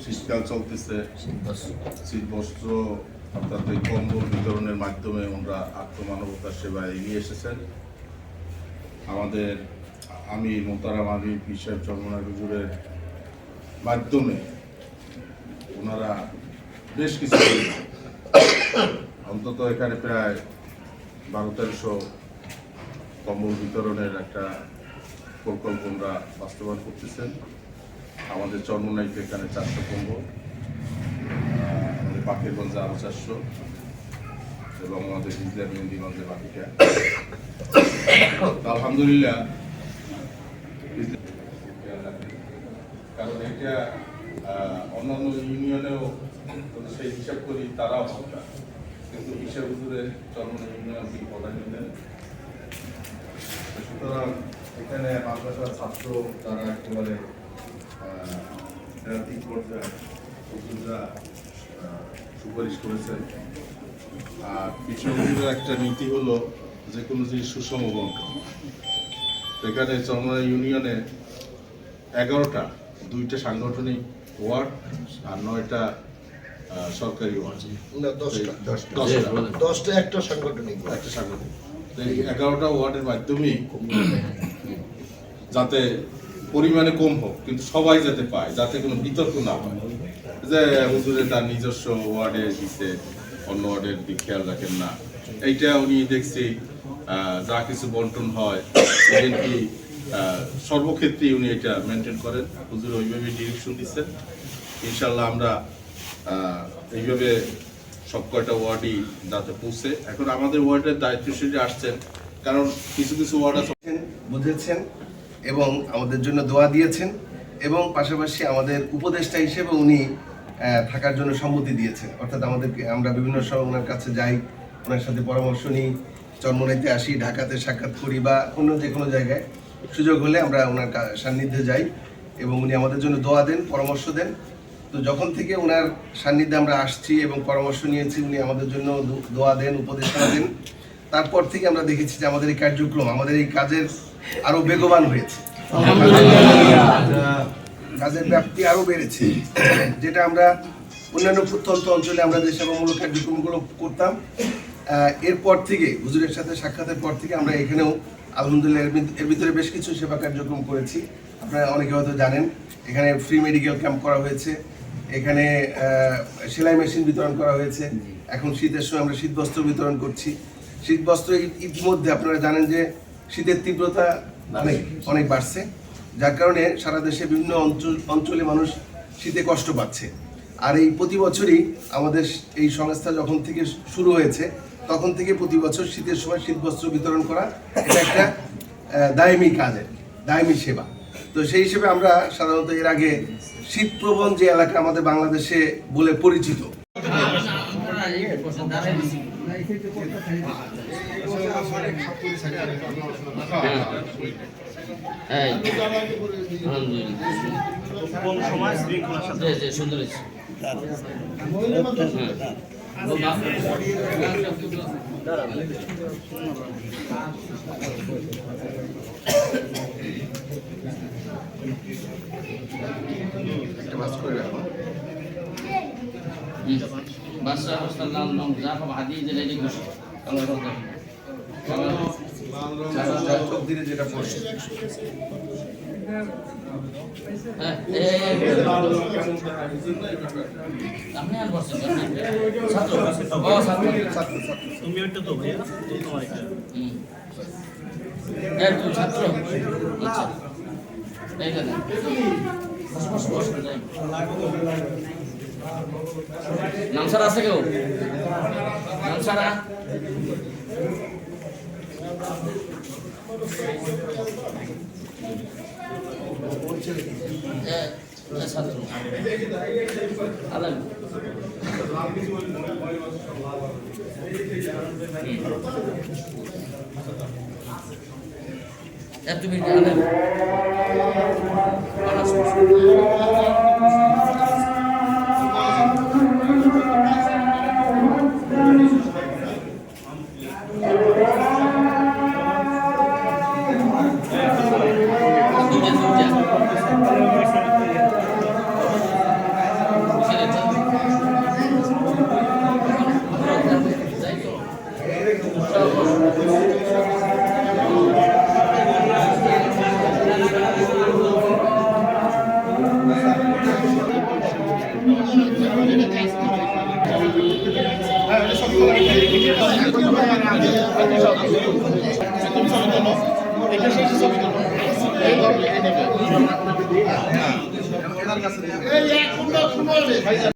শীতকাল চলতেছে, শীত বস্ত্র অর্থাৎ এই কম্বল বিতরণের মাধ্যমে ওনারা আত্মমানবতার সেবায় এগিয়ে এসেছেন। আমি মোহতারাম আমির পীর সাহেব চরমনাই হুজুরের মাধ্যমে ওনারা বেশ কিছু অন্তত এখানে প্রায় 1200 কম্বল বিতরণের একটা প্রকল্প ওনারা বাস্তবায়ন করতেছেন। আমাদের চরমনাইতে এখানে 400 কম্বল, আমাদের পাখিরগঞ্জে আরো 400 এবং আমাদের হিজলা মেহেন্দিগঞ্জে বাকিটা। আলহামদুলিল্লাহ, কারণ এটা অন্যান্য ইউনিয়নেও সেই হিসাব করি তারাও হত্যা, কিন্তু হিসাব হুজুরে চরমনাই ইউনিয়ন প্রধান নিলেন। সুতরাং এখানে মাদ্রাসার ছাত্র তারা একেবারে রাজনৈতিক পর্যায়ে হুজুররা সুপারিশ করেছেন। আর পিছনের একটা নীতি হলো যে কোনো জিনিস সুষম বন্টন। এখানে চরমনাই ইউনিয়নে 11টা, 2টা সাংগঠনিক ওয়ার্ড আর 9টা সরকারি ওয়ার্ড, 10টা একটা সাংগঠনিক। 11টা ওয়ার্ডের মাধ্যমেই যাতে পরিমাণে কম হোক কিন্তু সবাই যাতে পায়, যাতে কোনো বিতর্ক না হয় যে হুজুরে তার নিজস্ব ওয়ার্ডে দিচ্ছে অন্য ওয়ার্ডের দিক খেয়াল রাখেন না। এইটা উনি দেখছি যা কিছু বন্টন হয় কি সর্বক্ষেত্রে উনি এটা মেনটেন করেন। হুজুর ওইভাবে ডিরেকশন দিচ্ছেন। ইনশাল্লাহ আমরা এইভাবে সব কয়টা ওয়ার্ডই যাতে পৌঁছে। এখন আমাদের ওয়ার্ডের দায়িত্বশীল আসছেন, কারণ কিছু কিছু ওয়ার্ড আছে বুঝেছেন এবং আমাদের জন্য দোয়া দিয়েছেন, এবং পাশাপাশি আমাদের উপদেষ্টা হিসেবে উনি থাকার জন্য সম্মতি দিয়েছেন। অর্থাৎ আমরা বিভিন্ন সময় ওনার কাছে যাই, ওনার সাথে পরামর্শ নিই, চরমনাইতে আসি, ঢাকাতে সাক্ষাৎ করি বা অন্য যে কোনো জায়গায় সুযোগ হলে আমরা ওনার সান্নিধ্যে যাই এবং উনি আমাদের জন্য দোয়া দেন, পরামর্শ দেন। তো যখন থেকে ওনার সান্নিধ্যে আমরা আসছি এবং পরামর্শ নিয়েছি, উনি আমাদের জন্য দোয়া দেন, উপদেষ্টা দেন। তারপর থেকে আমরা দেখেছি যে আমাদের এই কার্যক্রম, আমাদের এই কাজের আরো বেগবান হয়েছে, কাজের ব্যাপ্তি আরো বেড়েছে। যেটা আমরা অন্যান্য প্রত্যন্ত অঞ্চলে আমরা যে সেবামূলক কার্যক্রমগুলো করতাম, এরপর থেকে হুজুরের সাথে সাক্ষাতের পর থেকে আমরা এখানেও আলহামদুলিল্লাহ এর ভিতরে বেশ কিছু সেবা কার্যক্রম করেছি। আপনারা অনেকে হয়তো জানেন, এখানে ফ্রি মেডিকেল ক্যাম্প করা হয়েছে, এখানে সেলাই মেশিন বিতরণ করা হয়েছে। এখন শীতের সময় আমরা শীতবস্ত্র বিতরণ করছি। শীতবস্ত্র ইতিমধ্যে আপনারা জানেন যে শীতের তীব্রতা অনেক বাড়ছে, যার কারণে সারা দেশে বিভিন্ন অঞ্চলে মানুষ শীতে কষ্ট পাচ্ছে। আর এই প্রতি বছরই আমাদের এই সংস্থা যখন থেকে শুরু হয়েছে তখন থেকে প্রতি বছর শীতের সময় শীতবস্ত্র বিতরণ করা এটা একটা দায়মি কাজ, দায়মি সেবা। তো সেই হিসেবে আমরা সাধারণত এর আগে শীতপ্রবণ যে এলাকা আমাদের বাংলাদেশে বলে পরিচিত, যেটা পড়ছে আপনি আর বসছেন তুমি একটা তো ভাইয়া তুই ছাত্র আচ্ছা এই না নাম ছাড়া আছে কেউ? নাম ছাড়া ছাত্র আলাম তুমি আলাম এটা